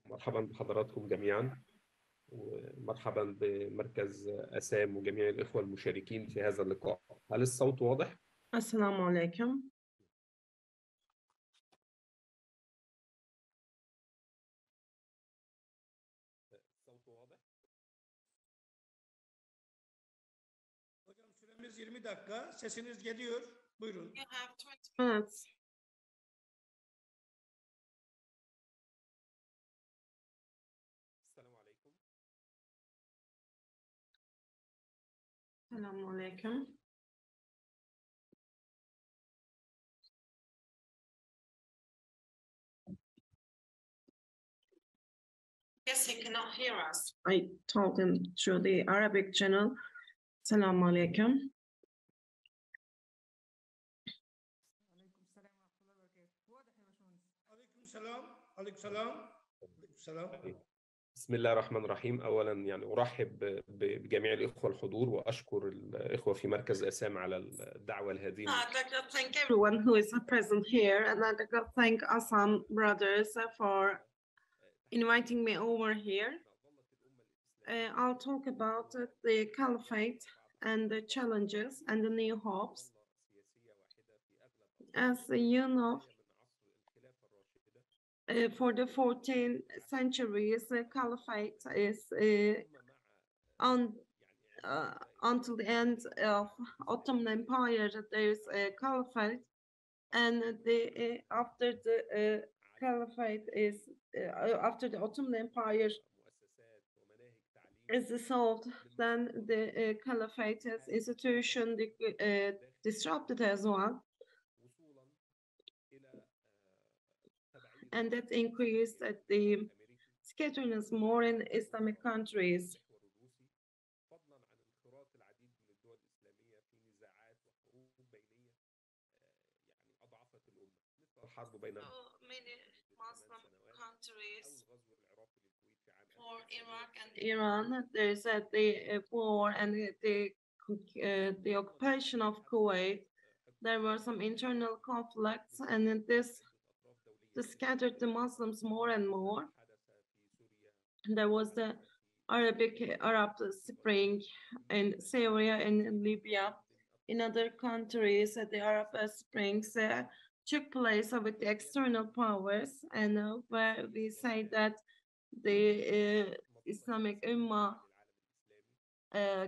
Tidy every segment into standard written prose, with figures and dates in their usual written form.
مرحبا بحضراتكم جميعا، ومرحبا بمركز أسام وجميع الإخوة المشاركين في هذا اللقاء. هل الصوت واضح؟ السلام عليكم. الصوت واضح؟ Hocam süremiz 20 dakika. Sesiniz geliyor. Buyurun. You have 20 minutes. السلام عليكم. السلام عليكم. Yes, he cannot hear us. I told him through the Arabic channel. Assalamu alaikum. Aleyküm selam. Aleyküm selam. Aleyküm selam. بسم الله الرحمن الرحيم. أولا يعني أرحب بجميع الإخوة الحضور، وأشكر الإخوة في مركز أسام على الدعوة الهادئة. I'd like to thank everyone who is present here, and I'd like to thank ASSAM brothers for inviting me over here. I'll talk about the caliphate and the challenges and the new hopes. As you know, for the 14th centuries, the caliphate is until the end of Ottoman Empire. There is a caliphate, and after the caliphate is after the Ottoman Empire is dissolved, then the caliphate as institution disrupted as well, and that increased the scatterness more in Islamic countries. Many Muslim countries, for Iraq and Iran, there's the war and the occupation of Kuwait. There were some internal conflicts, and this scattered the Muslims more and more. There was the Arab Spring in Syria and in Libya. In other countries, the Arab Springs took place with the external powers, and where we say that the Islamic Ummah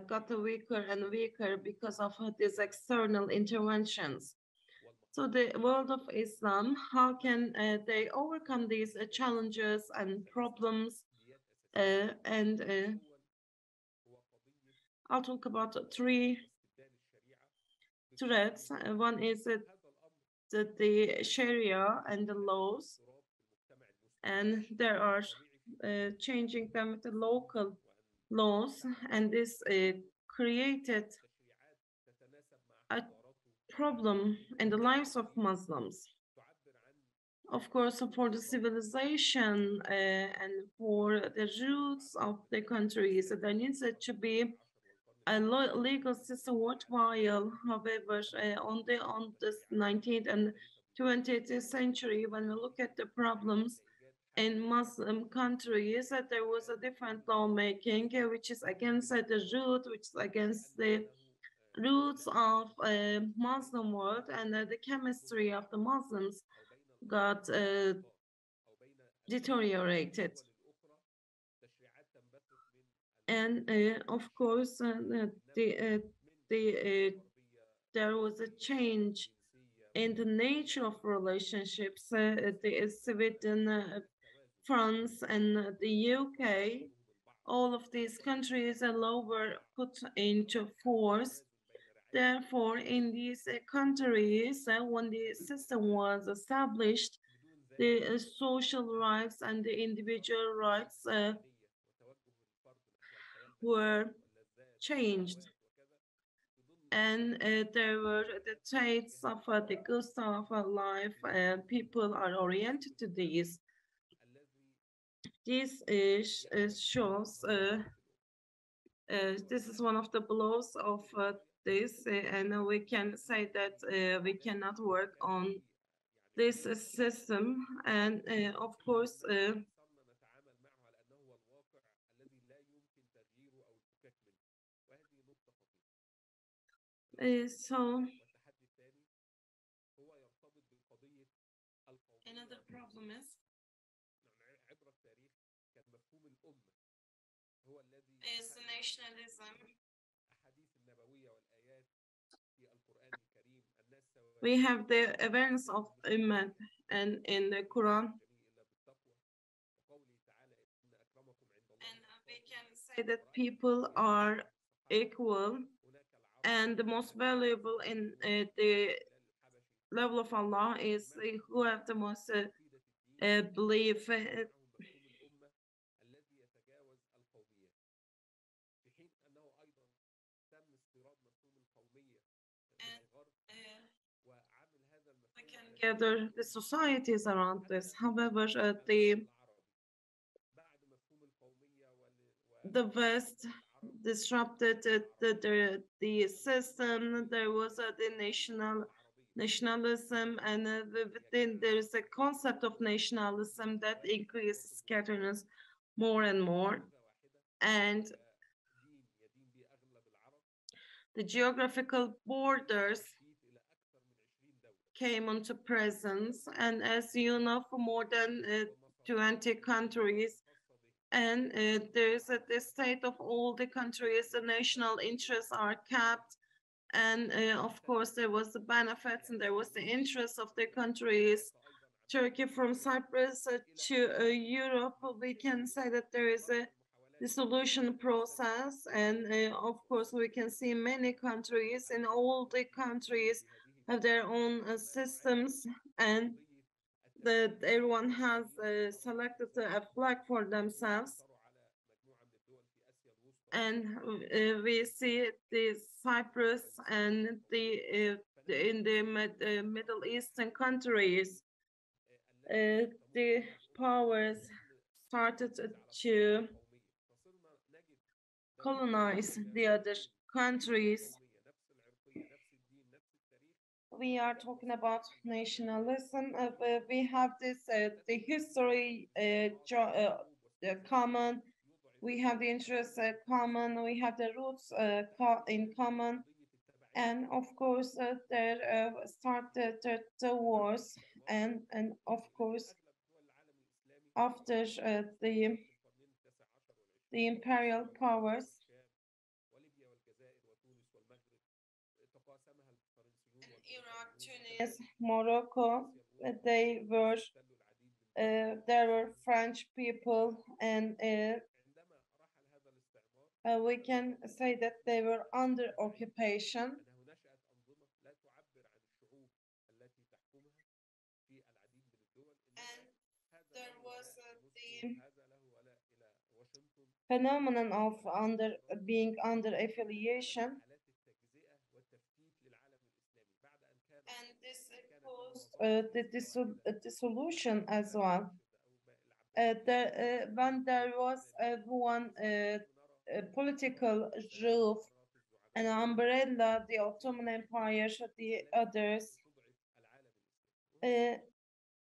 got weaker and weaker because of these external interventions. So the world of Islam, how can they overcome these challenges and problems? I'll talk about three threats. One is the Sharia and the laws, and there are changing them with the local laws, and this created a problem in the lives of Muslims. Of course, for the civilization and for the roots of the countries, there needs to be a legal system worthwhile. However, on this 19th and 20th century, when we look at the problems in Muslim countries, there was a different lawmaking which is against the root, which is against the roots of Muslim world, and the chemistry of the Muslims got deteriorated. And of course, there was a change in the nature of relationships. Sweden, France, and the UK, all of these countries were put into force. Therefore, in these countries, when the system was established, the social rights and the individual rights were changed, and there were the traits of the ghost of life. People are oriented to these. This shows this is one of the blows of this, and we can say that we cannot work on this system, and of course So another problem is nationalism. We have the awareness of Ahmed and in the Quran. And we can say that people are equal and the most valuable in the level of Allah is who have the most belief. We can gather the societies around this. However, the West disrupted the system. There was the nationalism, and within there is a concept of nationalism that increases scatterness more and more. And the geographical borders came into presence, and as you know, for more than 20 countries, and there's the state of all the countries, the national interests are capped, and of course there was the benefits and there was the interest of the countries. Turkey from Cyprus to Europe, we can say that there is a dissolution process, and of course we can see many countries, and all the countries have their own systems, and that everyone has selected a flag for themselves. And we see the Cyprus and in the Middle Eastern countries, the powers started to colonize the other countries. We are talking about nationalism. We have this the history common. We have the interests common. We have the roots in common, and of course there started the wars, and of course after the imperial powers. Iraq, Tunis, Morocco, they were there were French people, and we can say that they were under occupation. And there was the phenomenon of being under affiliation, and this caused the dissolution as well. When there was one political roof, an umbrella, the Ottoman Empire, the others,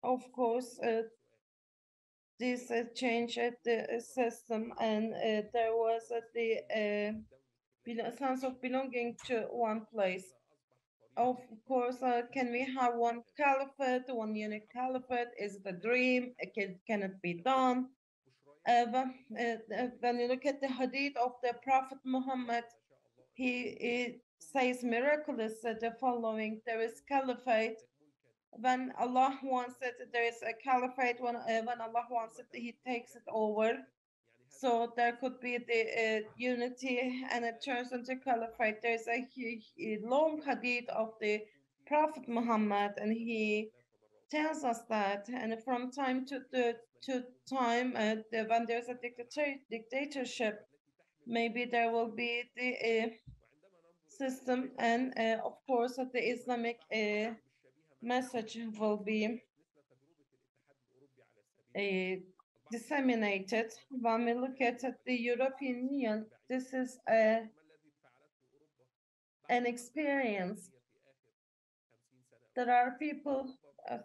of course, this changed the system, and there was the sense of belonging to one place. Of course, can we have one caliphate, one unique caliphate? Is it a dream? Can it be done? When you look at the hadith of the Prophet Muhammad, he says miraculous the following: there is caliphate. When Allah wants it, there is a caliphate. When Allah wants it, He takes it over. So there could be the unity, and it turns into caliphate. There's a long hadith of the Prophet Muhammad, and he tells us that. And from time to time, when there's a dictatorship, maybe there will be the system, and of course the Islamic message will be disseminated. When we look at the European Union, this is an experience. There are people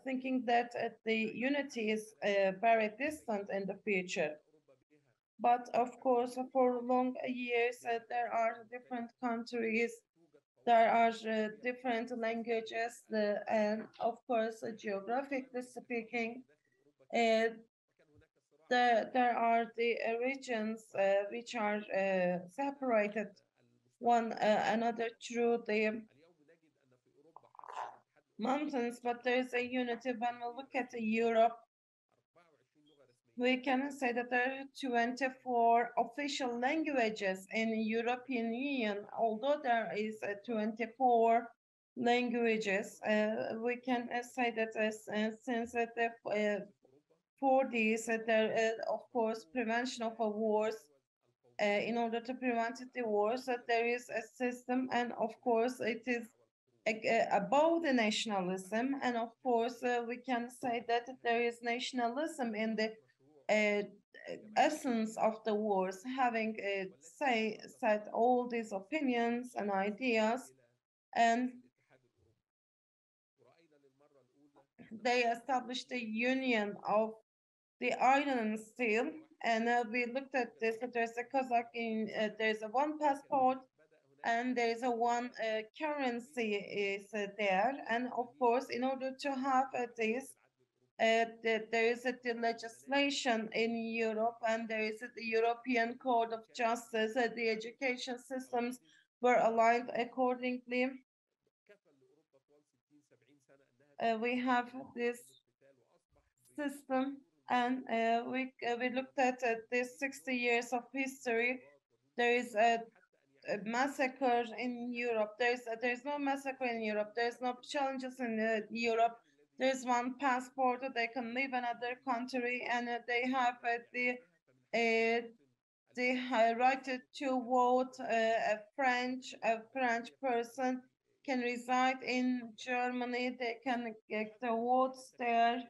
thinking that the unity is very distant in the future. But of course, for long years, there are different countries there are different languages, and of course, geographically speaking, there are the regions which are separated one another through the mountains, but there is a unity. When we look at Europe, we can say that there are 24 official languages in European Union. Although there is 24 languages, we can say that since the 40s, there of course prevention of wars. In order to prevent the wars, there is a system, and of course it is above the nationalism, and of course we can say that there is nationalism in the essence of the wars, having said all these opinions and ideas, and they established the union of the iron and steel. And we looked at this. There's a Kazakh in there's a one passport, and there's a one currency is there. And of course, in order to have this, there is the legislation in Europe, and there is the European Code of Justice. The education systems were aligned accordingly. We have this system, and we looked at this 60 years of history. There is a massacre in Europe. There's no massacre in Europe. There's no challenges in Europe. There's one passport. They can live in another country, and they have the right to vote. A French person can reside in Germany. They can get the votes there.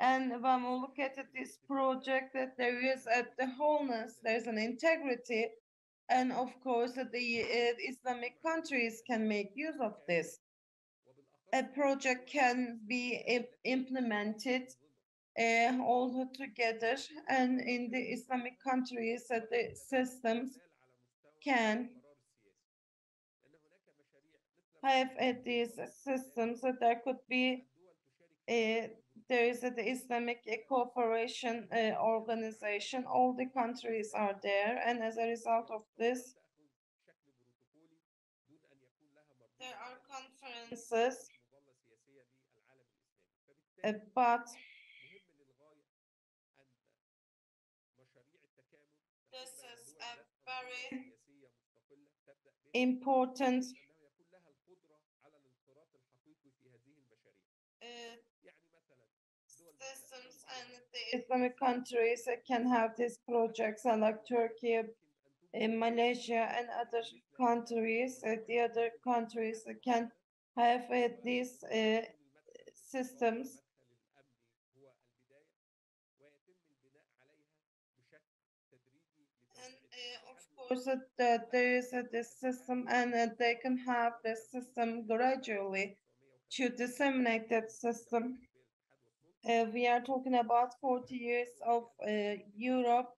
And when we look at this project, that there is the wholeness, there's an integrity, and of course the Islamic countries can make use of this. A project can be implemented all together, and in the Islamic countries, the systems can have these systems. That there could be there is the Islamic Cooperation Organization. All the countries are there, and as a result of this, there are conferences, but this is a very important systems, and the Islamic countries can have these projects, like Turkey, Malaysia, and other countries. The other countries can have these systems. And of course, there is this system, and they can have this system gradually to disseminate that system. We are talking about 40 years of Europe,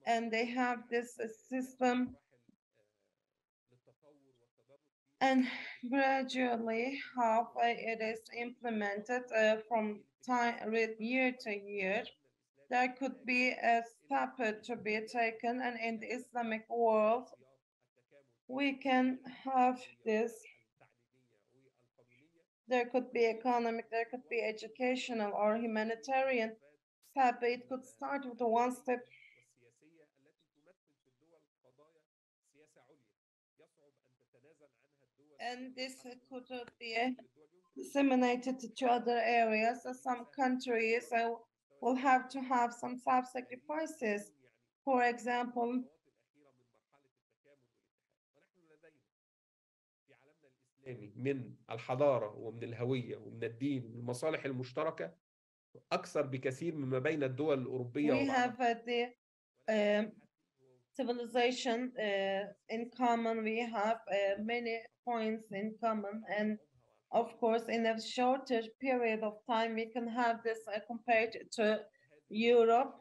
and they have this system, and gradually how it is implemented from year to year. There could be a step to be taken, and in the Islamic world, we can have this. There could be economic, there could be educational or humanitarian step. It could start with one step. And this could be disseminated to other areas. Some countries will have to have some self-sacrifices. For example, من الحضارة ومن الهوية ومن الدين ومن المصالح المشتركة أكثر بكثير مما بين الدول الأوروبية we have the civilization in common. We have many points in common, and of course, in a shorter period of time, we can have this compared to Europe.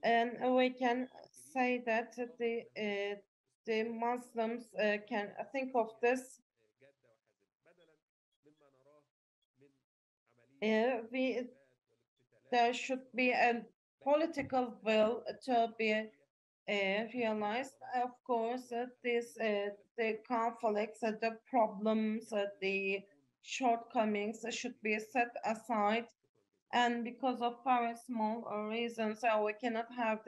And we can say that the Muslims can think of this. There should be a political will to be realized. Of course, the conflicts, the problems, the shortcomings should be set aside. And because of very small reasons, we cannot have